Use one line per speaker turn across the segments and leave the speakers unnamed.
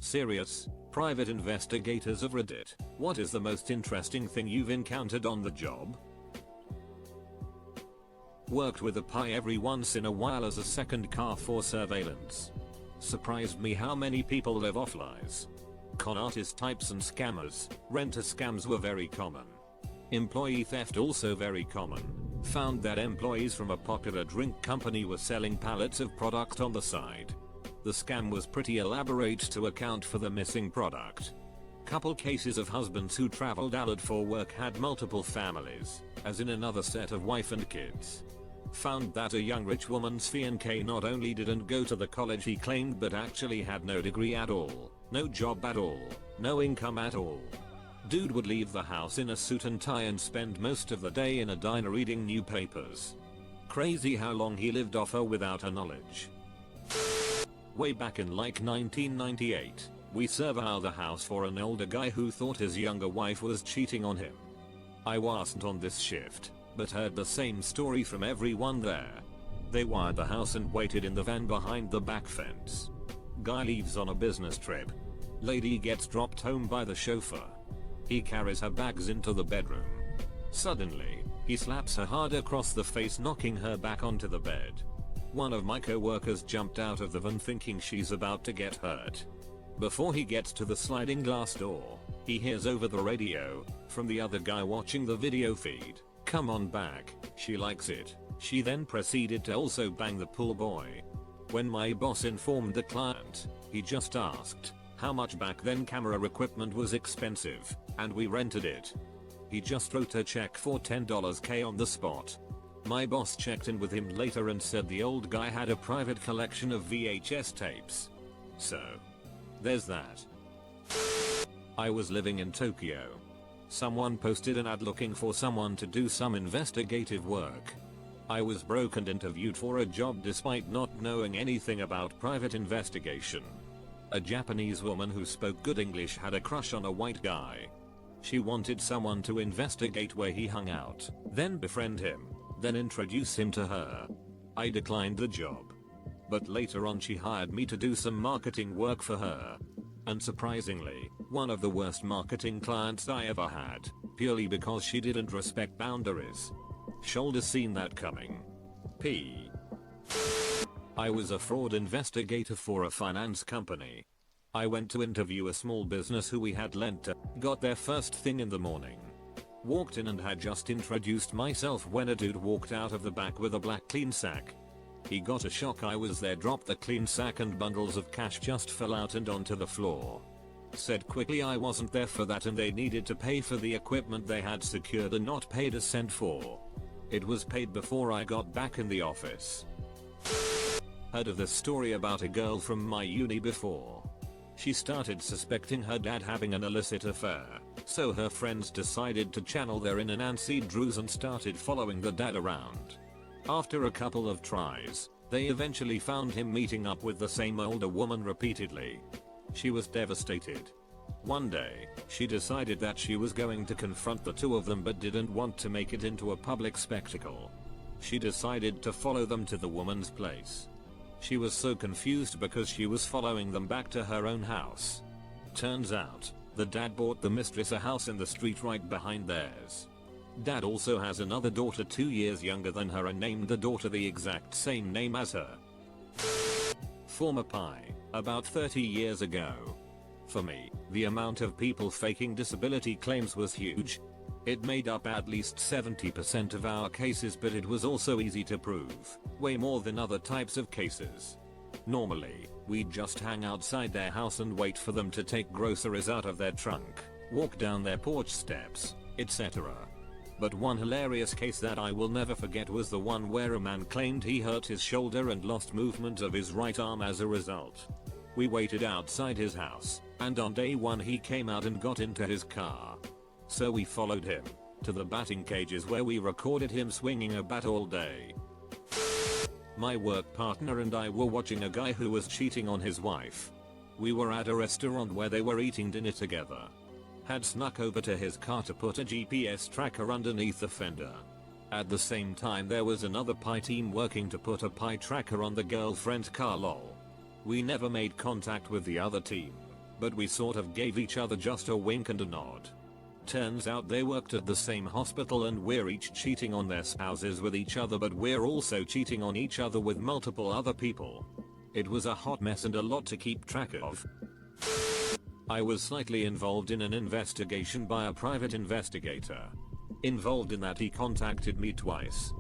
Serious, private investigators of Reddit, what is the most interesting thing you've encountered on the job? Worked with a pie every once in a while as a second car for surveillance. Surprised me how many people live off lies. Con artist types and scammers, renter scams were very common. Employee theft also very common. Found that employees from a popular drink company were selling pallets of product on the side. The scam was pretty elaborate to account for the missing product. Couple cases of husbands who traveled out for work had multiple families, as in another set of wife and kids. Found that a young rich woman's fiancé not only didn't go to the college he claimed but actually had no degree at all, no job at all, no income at all. Dude would leave the house in a suit and tie and spend most of the day in a diner reading newspapers. Crazy how long he lived off her without her knowledge. Way back in like 1998, we surveilled the house for an older guy who thought his younger wife was cheating on him. I wasn't on this shift, but heard the same story from everyone there. They wired the house and waited in the van behind the back fence. Guy leaves on a business trip. Lady gets dropped home by the chauffeur. He carries her bags into the bedroom. Suddenly, he slaps her hard across the face, knocking her back onto the bed. One of my co-workers jumped out of the van thinking she's about to get hurt. Before he gets to the sliding glass door, he hears over the radio, from the other guy watching the video feed, "Come on back, she likes it." She then proceeded to also bang the pool boy. When my boss informed the client, he just asked how much. Back then camera equipment was expensive, and we rented it. He just wrote a check for $10K on the spot. My boss checked in with him later and said the old guy had a private collection of VHS tapes. So, there's that. I was living in Tokyo. Someone posted an ad looking for someone to do some investigative work. I was broke and interviewed for a job despite not knowing anything about private investigation. A Japanese woman who spoke good English had a crush on a white guy. She wanted someone to investigate where he hung out, then befriend him, then introduce him to her. I declined the job. But later on she hired me to do some marketing work for her. And surprisingly, one of the worst marketing clients I ever had, purely because she didn't respect boundaries. Shoulda seen that coming. P. I was a fraud investigator for a finance company. I went to interview a small business who we had lent to, got there first thing in the morning. Walked in and had just introduced myself when a dude walked out of the back with a black clean sack. He got a shock I was there, dropped the clean sack and bundles of cash just fell out and onto the floor. Said quickly I wasn't there for that and they needed to pay for the equipment they had secured and not paid a cent for. It was paid before I got back in the office. Heard of this story about a girl from my uni before. She started suspecting her dad having an illicit affair, so her friends decided to channel their inner Nancy Drews and started following the dad around. After a couple of tries, they eventually found him meeting up with the same older woman repeatedly. She was devastated. One day, she decided that she was going to confront the two of them but didn't want to make it into a public spectacle. She decided to follow them to the woman's place. She was so confused because she was following them back to her own house. Turns out, the dad bought the mistress a house in the street right behind theirs. Dad also has another daughter 2 years younger than her and named the daughter the exact same name as her. Former pie, about 30 years ago. For me, the amount of people faking disability claims was huge. It made up at least 70% of our cases, but it was also easy to prove, way more than other types of cases. Normally, we'd just hang outside their house and wait for them to take groceries out of their trunk, walk down their porch steps, etc. But one hilarious case that I will never forget was the one where a man claimed he hurt his shoulder and lost movement of his right arm as a result. We waited outside his house, and on day one he came out and got into his car. So we followed him to the batting cages where we recorded him swinging a bat all day. My work partner and I were watching a guy who was cheating on his wife. We were at a restaurant where they were eating dinner together. Had snuck over to his car to put a GPS tracker underneath the fender. At the same time there was another pie team working to put a pie tracker on the girlfriend's car lol. We never made contact with the other team. but we sort of gave each other just a wink and a nod. Turns out they worked at the same hospital and we're each cheating on their spouses with each other, but we're also cheating on each other with multiple other people. It was a hot mess and a lot to keep track of. I was slightly involved in an investigation by a private investigator. Involved in that he contacted me twice.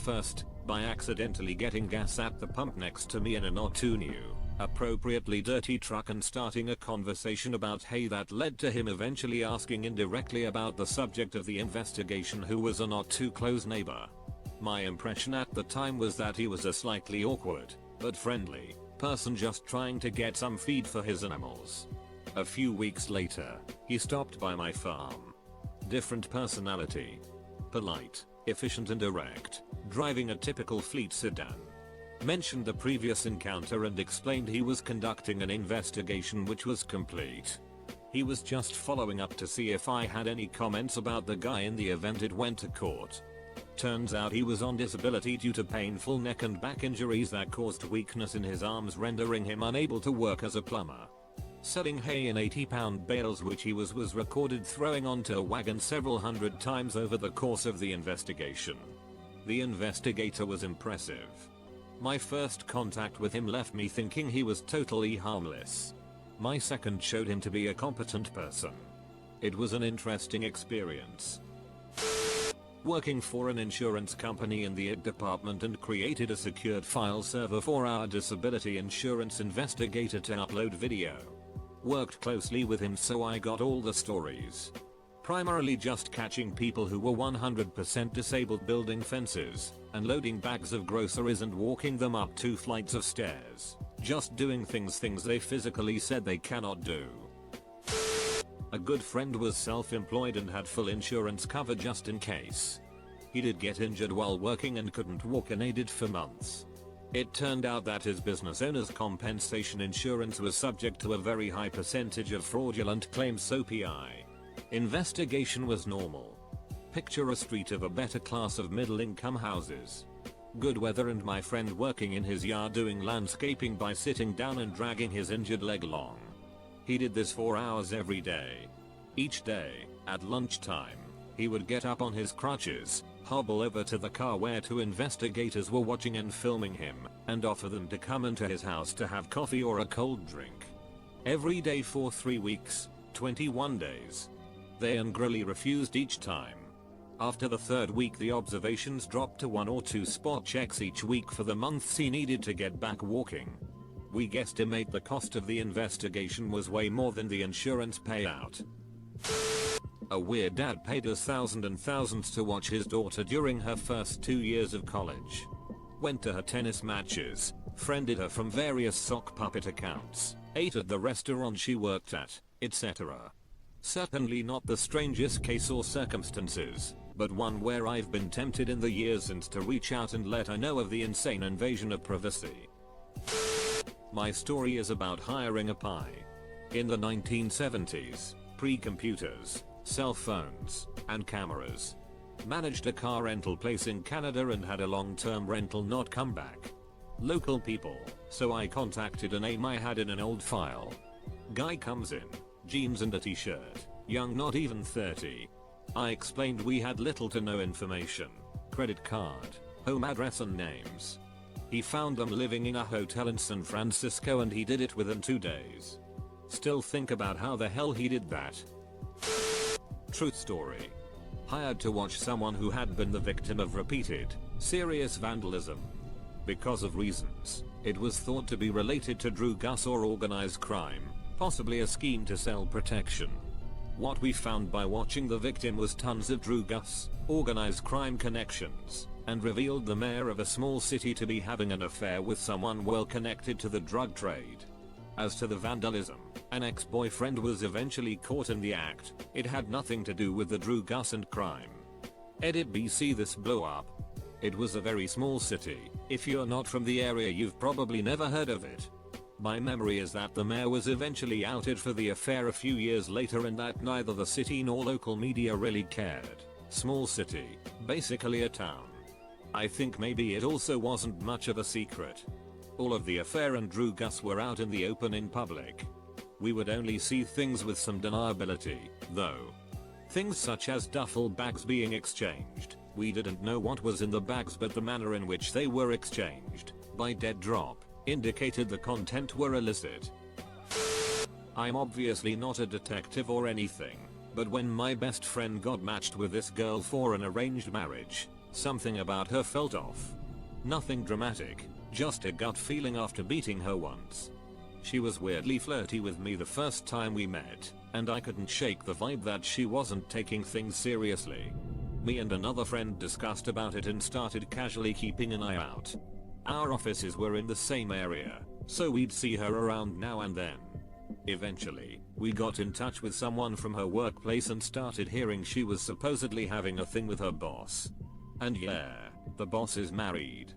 First, by accidentally getting gas at the pump next to me in a not too new, appropriately dirty truck and starting a conversation about hay that led to him eventually asking indirectly about the subject of the investigation, who was a not too close neighbor. My impression at the time was that he was a slightly awkward, but friendly, person just trying to get some feed for his animals. A few weeks later, he stopped by my farm. Different personality. Polite, efficient and direct, driving a typical fleet sedan. Mentioned the previous encounter and explained he was conducting an investigation which was complete. He was just following up to see if I had any comments about the guy in the event it went to court. Turns out he was on disability due to painful neck and back injuries that caused weakness in his arms, rendering him unable to work as a plumber. Selling hay in 80-pound bales which he was recorded throwing onto a wagon several hundred times over the course of the investigation. The investigator was impressive. My first contact with him left me thinking he was totally harmless. My second showed him to be a competent person. It was an interesting experience. Working for an insurance company in the IT department and created a secured file server for our disability insurance investigator to upload video. Worked closely with him so I got all the stories. Primarily just catching people who were 100% disabled building fences, and loading bags of groceries and walking them up 2 flights of stairs. Just doing things they physically said they cannot do. A good friend was self-employed and had full insurance cover just in case. He did get injured while working and couldn't walk unaided for months. It turned out that his business owner's compensation insurance was subject to a very high percentage of fraudulent claims, so PI investigation was normal. Picture a street of a better class of middle-income houses. Good weather and my friend working in his yard doing landscaping by sitting down and dragging his injured leg along. He did this for hours every day. Each day, at lunchtime, he would get up on his crutches, hobble over to the car where 2 investigators were watching and filming him, and offer them to come into his house to have coffee or a cold drink. Every day for 3 weeks, 21 days. They angrily refused each time. After the 3rd week the observations dropped to 1 or 2 spot checks each week for the months he needed to get back walking. We guesstimate the cost of the investigation was way more than the insurance payout. A weird dad paid us thousands and thousands to watch his daughter during her first 2 years of college. Went to her tennis matches, friended her from various sock puppet accounts, ate at the restaurant she worked at, etc. Certainly not the strangest case or circumstances, but one where I've been tempted in the years since to reach out and let her know of the insane invasion of privacy. My story is about hiring a PI. In the 1970s, pre-computers, cell phones, and cameras. Managed a car rental place in Canada and had a long-term rental not come back. Local people, so I contacted a name I had in an old file. Guy comes in, jeans and a t-shirt, young, not even 30. I explained we had little to no information, credit card, home address and names. He found them living in a hotel in San Francisco and he did it within 2 days. Still think about how the hell he did that. Truth story. Hired to watch someone who had been the victim of repeated, serious vandalism. Because of reasons, it was thought to be related to Drew Gus or organized crime, possibly a scheme to sell protection. What we found by watching the victim was tons of Drew Gus, organized crime connections, and revealed the mayor of a small city to be having an affair with someone well connected to the drug trade. As to the vandalism, an ex-boyfriend was eventually caught in the act. It had nothing to do with the Drew Gus and crime. Edit BC this blow up. It was a very small city. If you're not from the area you've probably never heard of it. My memory is that the mayor was eventually outed for the affair a few years later and that neither the city nor local media really cared. Small city, basically a town. I think maybe it also wasn't much of a secret. All of the affair and Drew Gus were out in the open in public. We would only see things with some deniability, though. Things such as duffel bags being exchanged. We didn't know what was in the bags, but the manner in which they were exchanged, by dead drop, indicated the content were illicit. I'm obviously not a detective or anything, but when my best friend got matched with this girl for an arranged marriage, something about her felt off. Nothing dramatic, just a gut feeling after meeting her once. She was weirdly flirty with me the first time we met, and I couldn't shake the vibe that she wasn't taking things seriously. Me and another friend discussed about it and started casually keeping an eye out. Our offices were in the same area, so we'd see her around now and then. Eventually, we got in touch with someone from her workplace and started hearing she was supposedly having a thing with her boss. And yeah, the boss is married.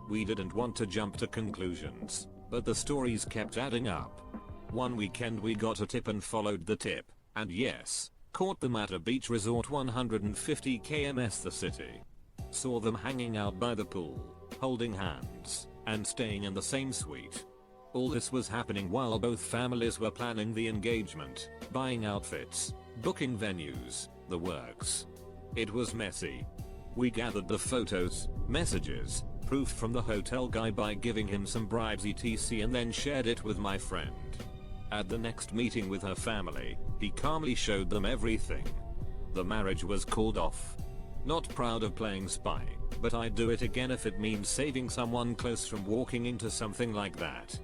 We didn't want to jump to conclusions, but the stories kept adding up. One weekend we got a tip and followed the tip, and yes, caught them at a beach resort 150 km the city. Saw them hanging out by the pool, holding hands, and staying in the same suite. All this was happening while both families were planning the engagement, buying outfits, booking venues, the works. It was messy. We gathered the photos, messages, proof from the hotel guy by giving him some bribes etc, and then shared it with my friend. At the next meeting with her family, he calmly showed them everything. The marriage was called off. Not proud of playing spy, but I'd do it again if it means saving someone close from walking into something like that.